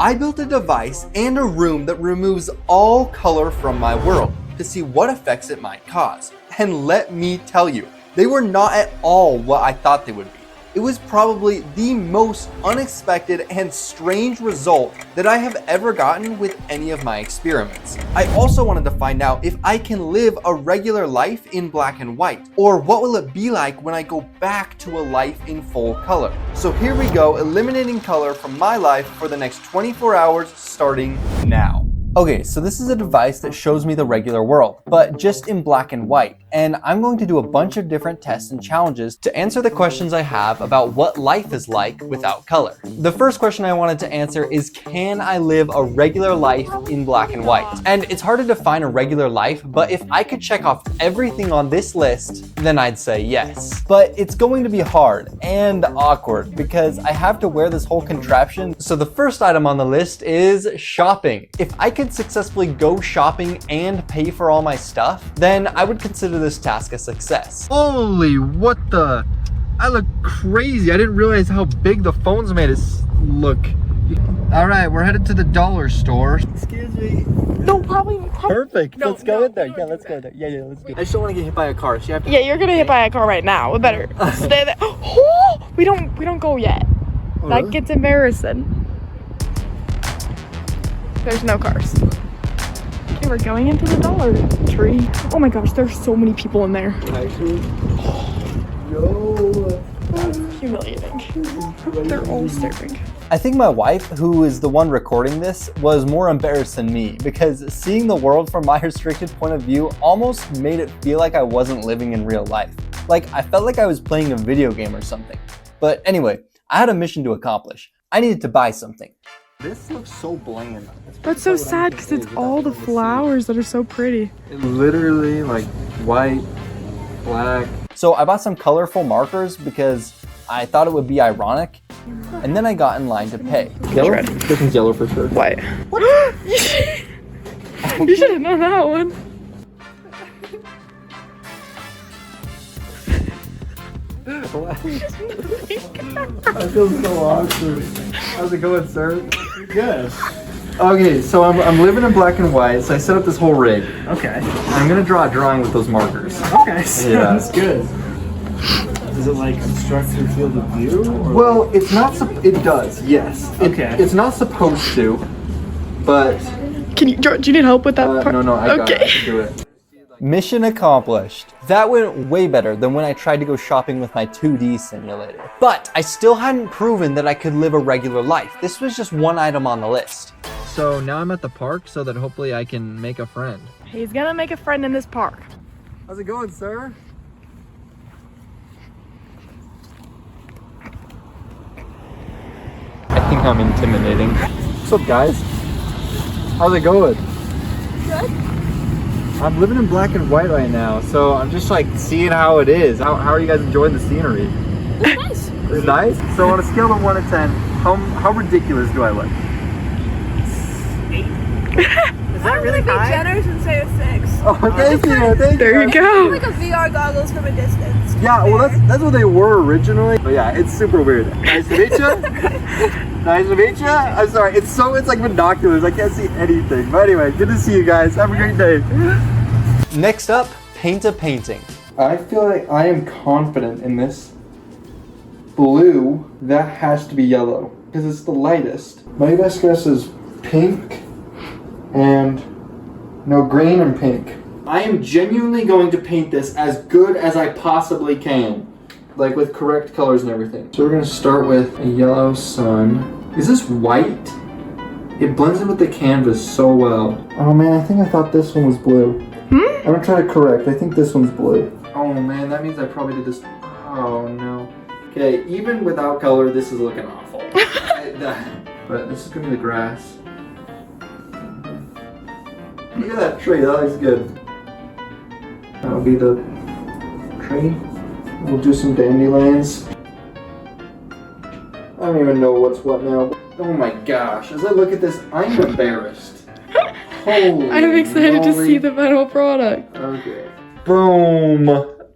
I built a device and a room that removes all color from my world to see what effects it might cause. And let me tell you, they were not at all what I thought they would be. It was probably the most unexpected and strange result that I have ever gotten with any of my experiments. I also wanted to find out if I can live a regular life in black and white, or what will it be like when I go back to a life in full color. So here we go, eliminating color from my life for the next 24 hours starting now. Okay, so this is a device that shows me the regular world, but just in black and white. And I'm going to do a bunch of different tests and challenges to answer the questions I have about what life is like without color. The first question I wanted to answer is, can I live a regular life in black and white? And it's hard to define a regular life, but if I could check off everything on this list, then I'd say yes. But it's going to be hard and awkward because I have to wear this whole contraption. So the first item on the list is shopping. If I could successfully go shopping and pay for all my stuff, then I would consider this task a success. Holy, what the? I look crazy. I didn't realize how big the phones made us look. All right, we're headed to the dollar store. Excuse me. No, probably. Perfect. No, let's go in there. Yeah, let's go there. Yeah, let's go. I just don't want to get hit by a car. So you have to... Yeah, you're gonna get hit by a car right now. We better stay there. Oh, we don't go yet. Oh, that really? gets embarrassing. There's no cars. Okay, we're going into the Dollar Tree. Oh my gosh, there's so many people in there. Actually, no. That's humiliating. They're all staring. I think my wife, who is the one recording this, was more embarrassed than me because seeing the world from my restricted point of view almost made it feel like I wasn't living in real life. Like I felt like I was playing a video game or something. But anyway, I had a mission to accomplish. I needed to buy something. This looks so bland. That's so sad because it's all the flowers that are so pretty. It literally like white, black. So I bought some colorful markers because I thought it would be ironic. And then I got in line to pay. Yellow? This one's yellow for sure. White. What? You should have known that one. I feel so awkward. How's it going, sir? Good. Okay, so I'm living in black and white, so I set up this whole rig. Okay. I'm gonna draw a drawing with those markers. Okay, sounds good. Does it like obstruct your field of view? Or? Well, it's not. It does, yes. Okay. It's not supposed to, but. Do you need help with that part? No, I got it. I can do it. Mission accomplished. That went way better than when I tried to go shopping with my 2D simulator. But I still hadn't proven that I could live a regular life. This was just one item on the list. So now I'm at the park so that hopefully I can make a friend. He's gonna make a friend in this park. How's it going, sir? I think I'm intimidating. What's up, guys? How's it going? Good. I'm living in black and white right now, so I'm just like seeing how it is. How are you guys enjoying the scenery? It's nice. It's nice? So on a scale of 1 to 10, how ridiculous do I look? 8. Is that really high? Be generous and say a 6. Oh, thank you. There you go. Like a VR goggles from a distance. Yeah, well that's what they were originally. But yeah, it's super weird. Nice to meet you. Nice to meet you. I'm sorry, it's like binoculars. I can't see anything. But anyway, good to see you guys. Have a great day. Next up, paint a painting. I feel like I am confident in this. Blue, that has to be yellow because it's the lightest. My best guess is pink and no, green and pink. I am genuinely going to paint this as good as I possibly can. Like with correct colors and everything. So we're gonna start with a yellow sun. Is this white? It blends in with the canvas so well. Oh man, I think I thought this one was blue. I'm gonna try to correct. I think this one's blue. Oh man, that means I probably did this. Oh no. Okay, even without color, this is looking awful. But this is gonna be the grass. Look at that tree, that looks good. That'll be the tree. We'll do some dandelions. I don't even know what's what now. Oh my gosh, as I look at this, I'm embarrassed. Holy I'm excited to moly. see the final product. Okay. Boom.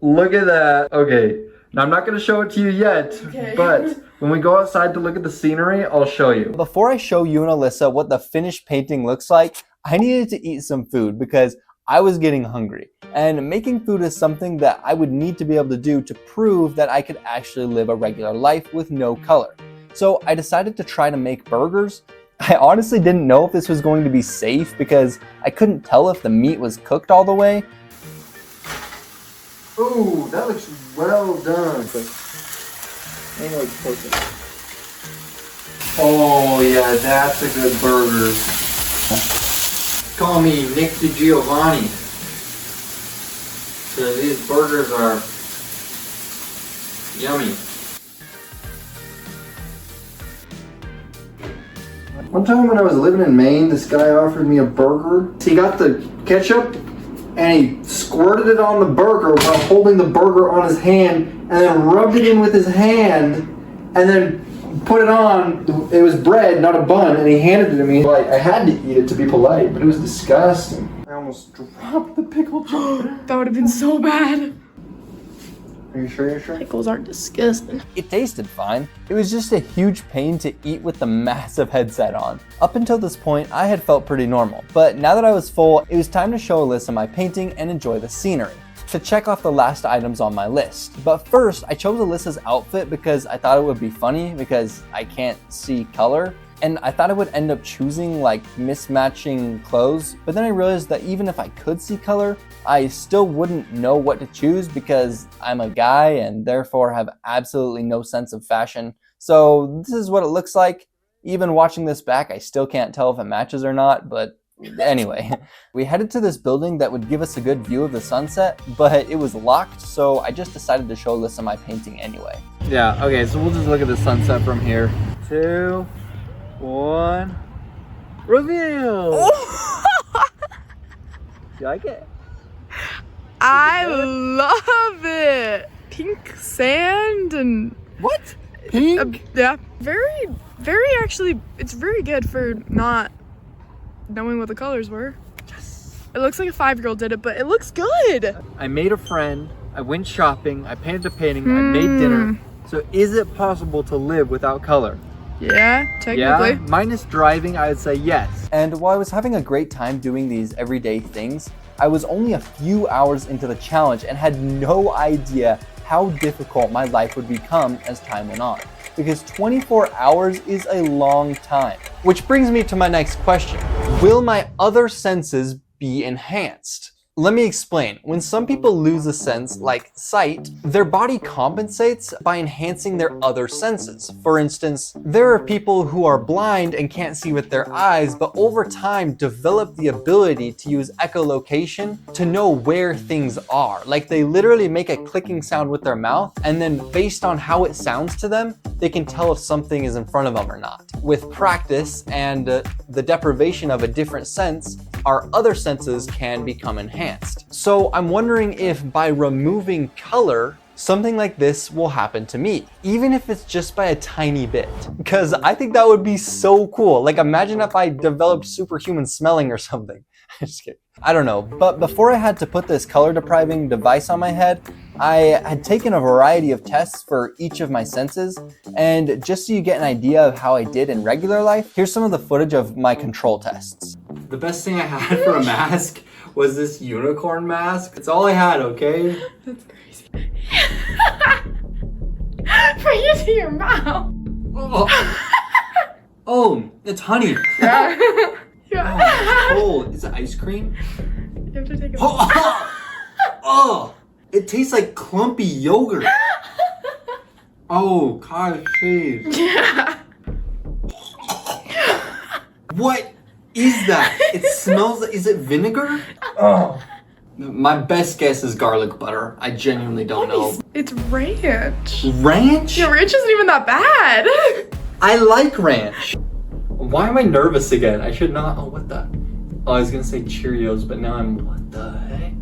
Look at that. Okay. Now, I'm not going to show it to you yet, but when we go outside to look at the scenery, I'll show you. Before I show you and Alyssa what the finished painting looks like, I needed to eat some food because I was getting hungry. And making food is something that I would need to be able to do to prove that I could actually live a regular life with no color. So I decided to try to make burgers. I honestly didn't know if this was going to be safe because I couldn't tell if the meat was cooked all the way. Ooh, that looks well done. Oh yeah, that's a good burger. Call me Nick DiGiovanni. So these burgers are yummy. One time when I was living in Maine, this guy offered me a burger. He got the ketchup and he squirted it on the burger while holding the burger on his hand and then rubbed it in with his hand and then put it on. It was bread, not a bun, and he handed it to me. Like, I had to eat it to be polite, but it was disgusting. I almost dropped the pickle jar. That would have been so bad. Are you sure you're sure? Pickles aren't disgusting. It tasted fine. It was just a huge pain to eat with the massive headset on. Up until this point, I had felt pretty normal, but now that I was full, it was time to show Alyssa my painting and enjoy the scenery. To check off the last items on my list. But first, I chose Alyssa's outfit because I thought it would be funny because I can't see color. And I thought I would end up choosing like mismatching clothes, but then I realized that even if I could see color, I still wouldn't know what to choose because I'm a guy and therefore have absolutely no sense of fashion. So this is what it looks like. Even watching this back, I still can't tell if it matches or not, but anyway. We headed to this building that would give us a good view of the sunset, but it was locked, so I just decided to show Alyssa my painting anyway. Yeah, okay, so we'll just look at the sunset from here. 2, 1, reveal! Oh. You like it? I love it. Pink sand and What? Pink? yeah, very actually. It's very good for not knowing what the colors were. Yes. It looks like a 5-year-old did it, but it looks good. I made a friend. I went shopping. I painted a painting. I made dinner. So is it possible to live without color? Yeah, technically. Yeah, minus driving, I would say yes. And while I was having a great time doing these everyday things, I was only a few hours into the challenge and had no idea how difficult my life would become as time went on. Because 24 hours is a long time. Which brings me to my next question. Will my other senses be enhanced? Let me explain. When some people lose a sense, like sight, their body compensates by enhancing their other senses. For instance, there are people who are blind and can't see with their eyes, but over time develop the ability to use echolocation to know where things are. Like they literally make a clicking sound with their mouth, and then based on how it sounds to them, they can tell if something is in front of them or not. With practice and the deprivation of a different sense, our other senses can become enhanced. So I'm wondering if by removing color, something like this will happen to me, even if it's just by a tiny bit. Because I think that would be so cool. Like imagine if I developed superhuman smelling or something. Just kidding. I don't know, but before I had to put this color depriving device on my head, I had taken a variety of tests for each of my senses, and just so you get an idea of how I did in regular life, here's some of the footage of my control tests. The best thing I had for a mask was this unicorn mask. It's all I had, okay? That's crazy. For you to your mouth. Oh, it's honey. Yeah. Oh, it's cold. Is it ice cream? You have to take it. Oh, it tastes like clumpy yogurt. Oh, gosh, jeez. Yeah. What is that? It smells like, is it vinegar? Oh. My best guess is garlic butter. I genuinely don't know. It's ranch. Ranch? Yeah, ranch isn't even that bad. I like ranch. Why am I nervous again? I should not. Oh, what the? Oh, I was gonna say Cheerios, but now I'm. What the heck?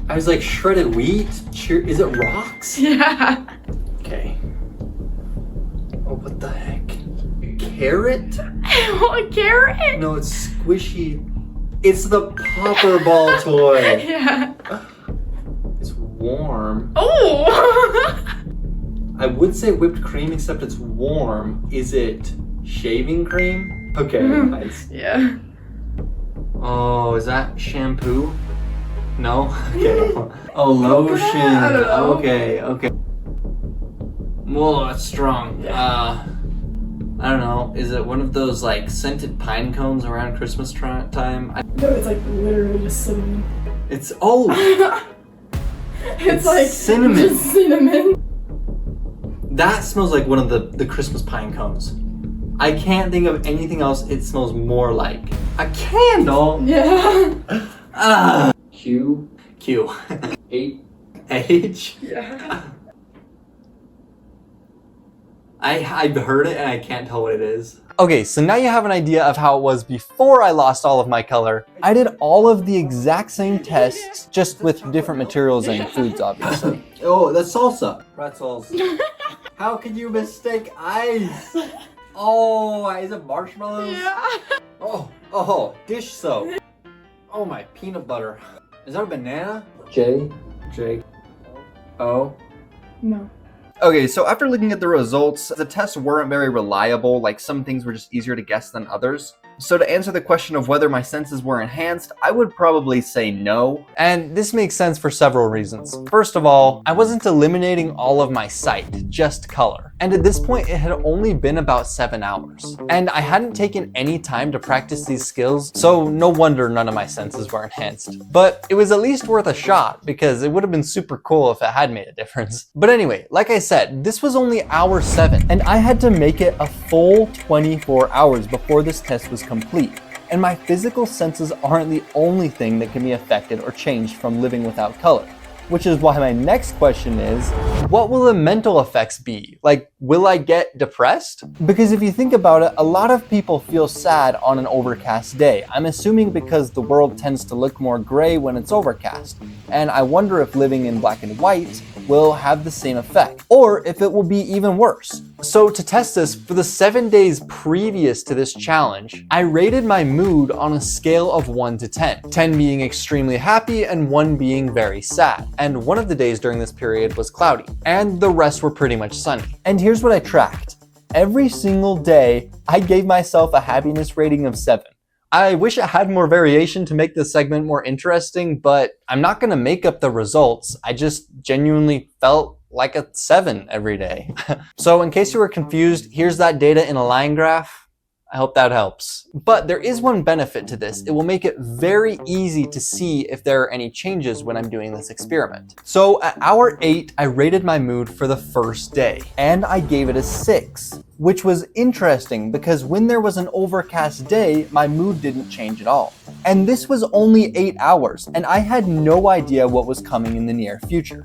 I was like shredded wheat. Is it rocks? Yeah. Okay. Oh, what the heck? Carrot? What, carrot? No, it's squishy. It's the popper ball toy. Yeah. It's warm. Oh! I would say whipped cream, except it's warm. Is it shaving cream? Okay, nice. Yeah. Oh, is that shampoo? No? Okay. Oh, lotion. I don't know. Okay. Whoa, that's strong. I don't know. Is it one of those like scented pine cones around Christmas time? No, it's like literally just cinnamon. It's It's like cinnamon. just cinnamon. That smells like one of the Christmas pine cones. I can't think of anything else it smells more like. A candle? Yeah. Q. 8. H. Yeah. I've heard it and I can't tell what it is. Okay, so now you have an idea of how it was before I lost all of my color. I did all of the exact same tests, just with different materials and foods, obviously. Oh, that's salsa. Pretzels. How could you mistake ice? Oh, is it marshmallows? Yeah. Oh, dish soap. Oh, my peanut butter. Is that a banana? J. O. No. Okay, so after looking at the results, the tests weren't very reliable, like some things were just easier to guess than others. So to answer the question of whether my senses were enhanced, I would probably say no. And this makes sense for several reasons. First of all, I wasn't eliminating all of my sight, just color. And at this point, it had only been about 7 hours. And I hadn't taken any time to practice these skills, so no wonder none of my senses were enhanced. But it was at least worth a shot, because it would have been super cool if it had made a difference. But anyway, like I said, this was only hour 7, and I had to make it a full 24 hours before this test was complete. And my physical senses aren't the only thing that can be affected or changed from living without color. Which is why my next question is, what will the mental effects be? Like, will I get depressed? Because if you think about it, a lot of people feel sad on an overcast day. I'm assuming because the world tends to look more gray when it's overcast. And I wonder if living in black and white will have the same effect, or if it will be even worse. So to test this, for the 7 days previous to this challenge, I rated my mood on a scale of 1 to 10. 10 being extremely happy and 1 being very sad. And one of the days during this period was cloudy, and the rest were pretty much sunny. And here's what I tracked. Every single day, I gave myself a happiness rating of 7. I wish it had more variation to make this segment more interesting, but I'm not gonna make up the results. I just genuinely felt like a 7 every day. So in case you were confused, here's that data in a line graph. I hope that helps. But there is one benefit to this. It will make it very easy to see if there are any changes when I'm doing this experiment. So at hour 8, I rated my mood for the first day, and I gave it a 6, which was interesting because when there was an overcast day, my mood didn't change at all. And this was only 8 hours, and I had no idea what was coming in the near future.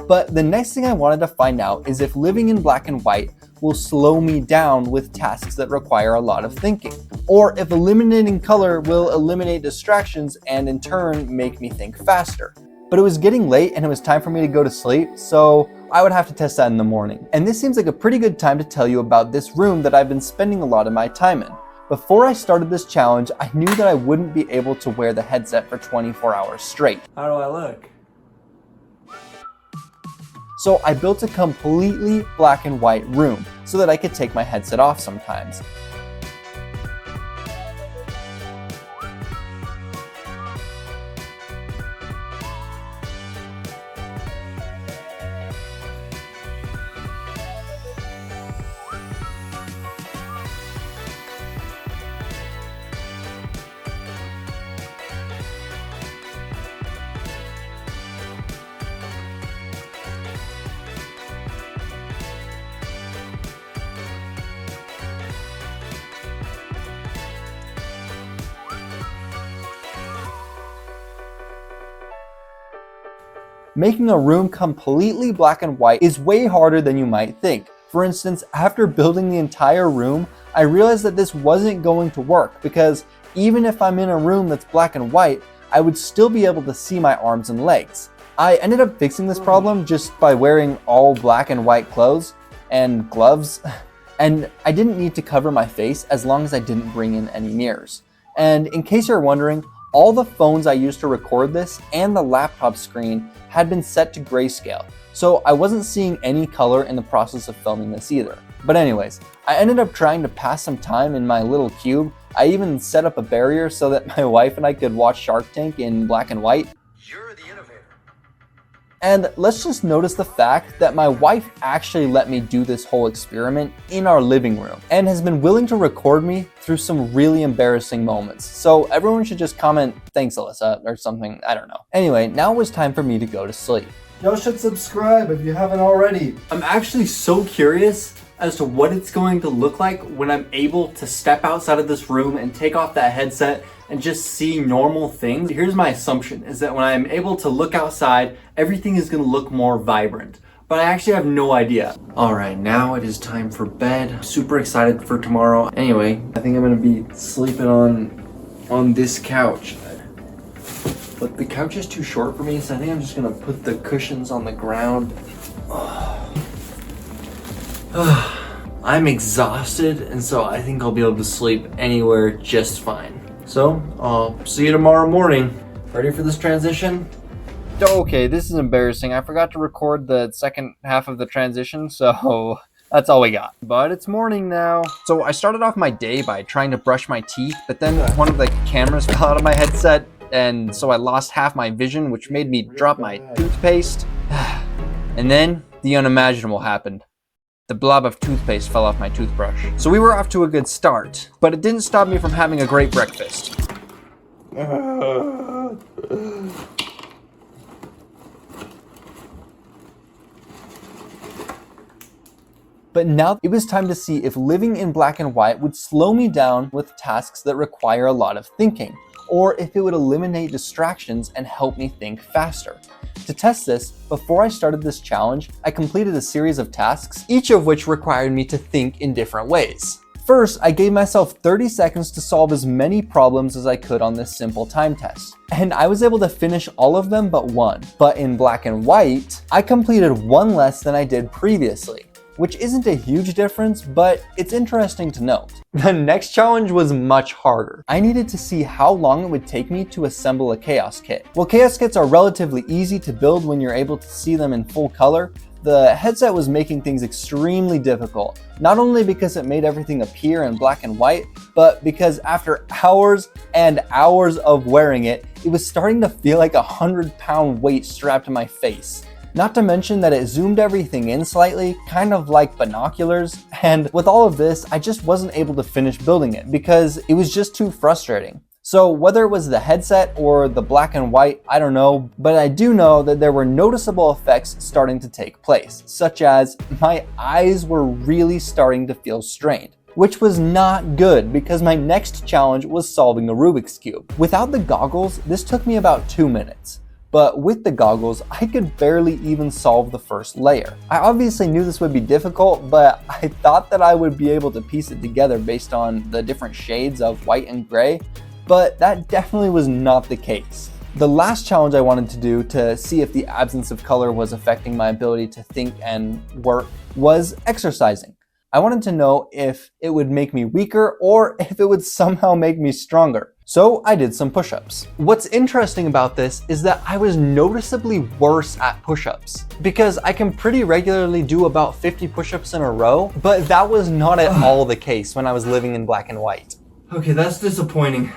But the next thing I wanted to find out is if living in black and white will slow me down with tasks that require a lot of thinking, or if eliminating color will eliminate distractions and in turn make me think faster. But it was getting late and it was time for me to go to sleep, so I would have to test that in the morning. And this seems like a pretty good time to tell you about this room that I've been spending a lot of my time in. Before I started this challenge, I knew that I wouldn't be able to wear the headset for 24 hours straight. How do I look? So I built a completely black and white room so that I could take my headset off sometimes. Making a room completely black and white is way harder than you might think. For instance, after building the entire room, I realized that this wasn't going to work because even if I'm in a room that's black and white, I would still be able to see my arms and legs. I ended up fixing this problem just by wearing all black and white clothes and gloves, and I didn't need to cover my face as long as I didn't bring in any mirrors. And in case you're wondering, All the phones I used to record this and the laptop screen had been set to grayscale, so I wasn't seeing any color in the process of filming this either. But anyways, I ended up trying to pass some time in my little cube. I even set up a barrier so that my wife and I could watch Shark Tank in black and white. You're the innovator. And let's just notice the fact that my wife actually let me do this whole experiment in our living room and has been willing to record me through some really embarrassing moments. So everyone should just comment, "Thanks, Alyssa," or something, I don't know. Anyway, now it was time for me to go to sleep. Y'all should subscribe if you haven't already. I'm actually so curious as to what it's going to look like when I'm able to step outside of this room and take off that headset and just see normal things. Here's my assumption, is that when I'm able to look outside, everything is gonna look more vibrant. But I actually have no idea. All right, now it is time for bed. Super excited for tomorrow. Anyway, I think I'm gonna be sleeping on this couch. But the couch is too short for me, so I think I'm just gonna put the cushions on the ground. I'm exhausted, and so I think I'll be able to sleep anywhere just fine. So, I'll see you tomorrow morning. Ready for this transition? Okay, this is embarrassing. I forgot to record the second half of the transition, so that's all we got. But it's morning now. So I started off my day by trying to brush my teeth, but then one of the cameras fell out of my headset, and so I lost half my vision, which made me drop my toothpaste. And then the unimaginable happened. The blob of toothpaste fell off my toothbrush. So we were off to a good start, but it didn't stop me from having a great breakfast. But now it was time to see if living in black and white would slow me down with tasks that require a lot of thinking, or if it would eliminate distractions and help me think faster. To test this, before I started this challenge, I completed a series of tasks, each of which required me to think in different ways. First, I gave myself 30 seconds to solve as many problems as I could on this simple time test. And I was able to finish all of them but one. But in black and white, I completed one less than I did previously, which isn't a huge difference, but it's interesting to note. The next challenge was much harder. I needed to see how long it would take me to assemble a chaos kit. While chaos kits are relatively easy to build when you're able to see them in full color, the headset was making things extremely difficult, not only because it made everything appear in black and white, but because after hours and hours of wearing it, it was starting to feel like a 100-pound weight strapped to my face. Not to mention that it zoomed everything in slightly, kind of like binoculars, and with all of this, I just wasn't able to finish building it because it was just too frustrating. So whether it was the headset or the black and white, I don't know, but I do know that there were noticeable effects starting to take place, such as my eyes were really starting to feel strained, which was not good because my next challenge was solving a Rubik's Cube. Without the goggles, this took me about 2 minutes. But with the goggles, I could barely even solve the first layer. I obviously knew this would be difficult, but I thought that I would be able to piece it together based on the different shades of white and gray, but that definitely was not the case. The last challenge I wanted to do to see if the absence of color was affecting my ability to think and work was exercising. I wanted to know if it would make me weaker or if it would somehow make me stronger. So I did some push-ups. What's interesting about this is that I was noticeably worse at push-ups because I can pretty regularly do about 50 push-ups in a row, but that was not at all the case when I was living in black and white. Okay, that's disappointing.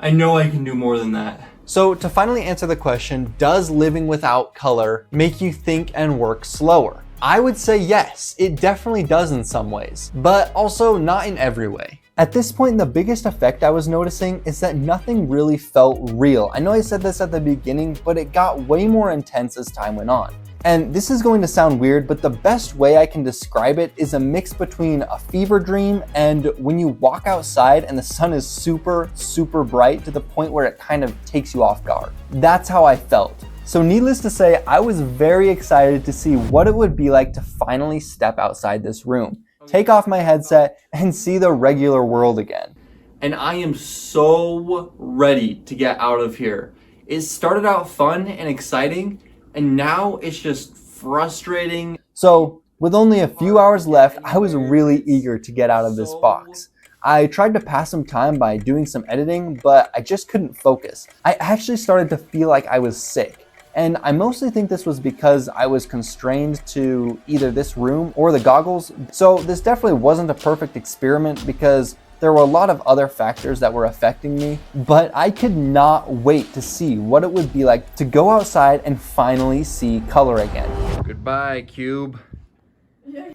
I know I can do more than that. So to finally answer the question, does living without color make you think and work slower? I would say yes, it definitely does in some ways, but also not in every way. At this point, the biggest effect I was noticing is that nothing really felt real. I know I said this at the beginning, but it got way more intense as time went on. And this is going to sound weird, but the best way I can describe it is a mix between a fever dream and when you walk outside and the sun is super, super bright to the point where it kind of takes you off guard. That's how I felt. So needless to say, I was very excited to see what it would be like to finally step outside this room, take off my headset, and see the regular world again. And I am so ready to get out of here. It started out fun and exciting, and now it's just frustrating. So with only a few hours left, I was really eager to get out of this box. I tried to pass some time by doing some editing, but I just couldn't focus. I actually started to feel like I was sick. And I mostly think this was because I was constrained to either this room or the goggles. So this definitely wasn't a perfect experiment because there were a lot of other factors that were affecting me, but I could not wait to see what it would be like to go outside and finally see color again. Goodbye, Cube.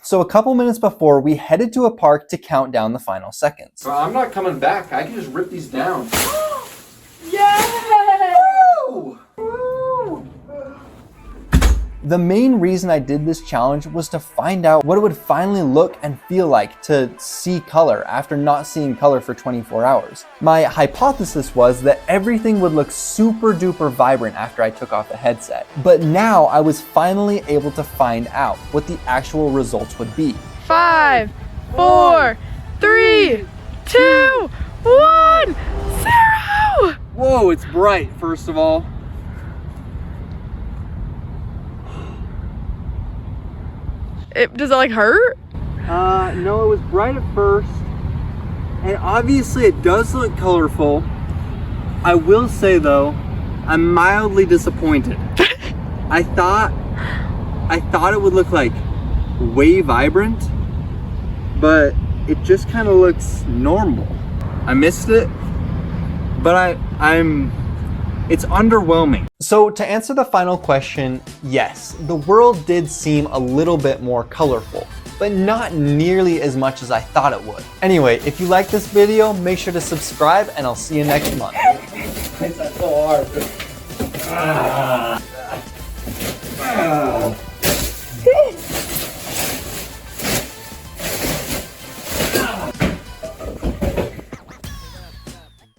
So a couple minutes before, we headed to a park to count down the final seconds. I'm not coming back. I can just rip these down. Yay! Woo! The main reason I did this challenge was to find out what it would finally look and feel like to see color after not seeing color for 24 hours. My hypothesis was that everything would look super duper vibrant after I took off the headset. But now I was finally able to find out what the actual results would be. 5, 4, 3, 2, 1, 0! Whoa, it's bright, first of all. Does it like hurt? No, it was bright at first. And obviously it does look colorful. I will say though, I'm mildly disappointed. I thought it would look like way vibrant, but it just kind of looks normal. I missed it, but it's underwhelming. So to answer the final question, yes, the world did seem a little bit more colorful, but not nearly as much as I thought it would. Anyway, if you like this video, make sure to subscribe and I'll see you next month. It's so hard.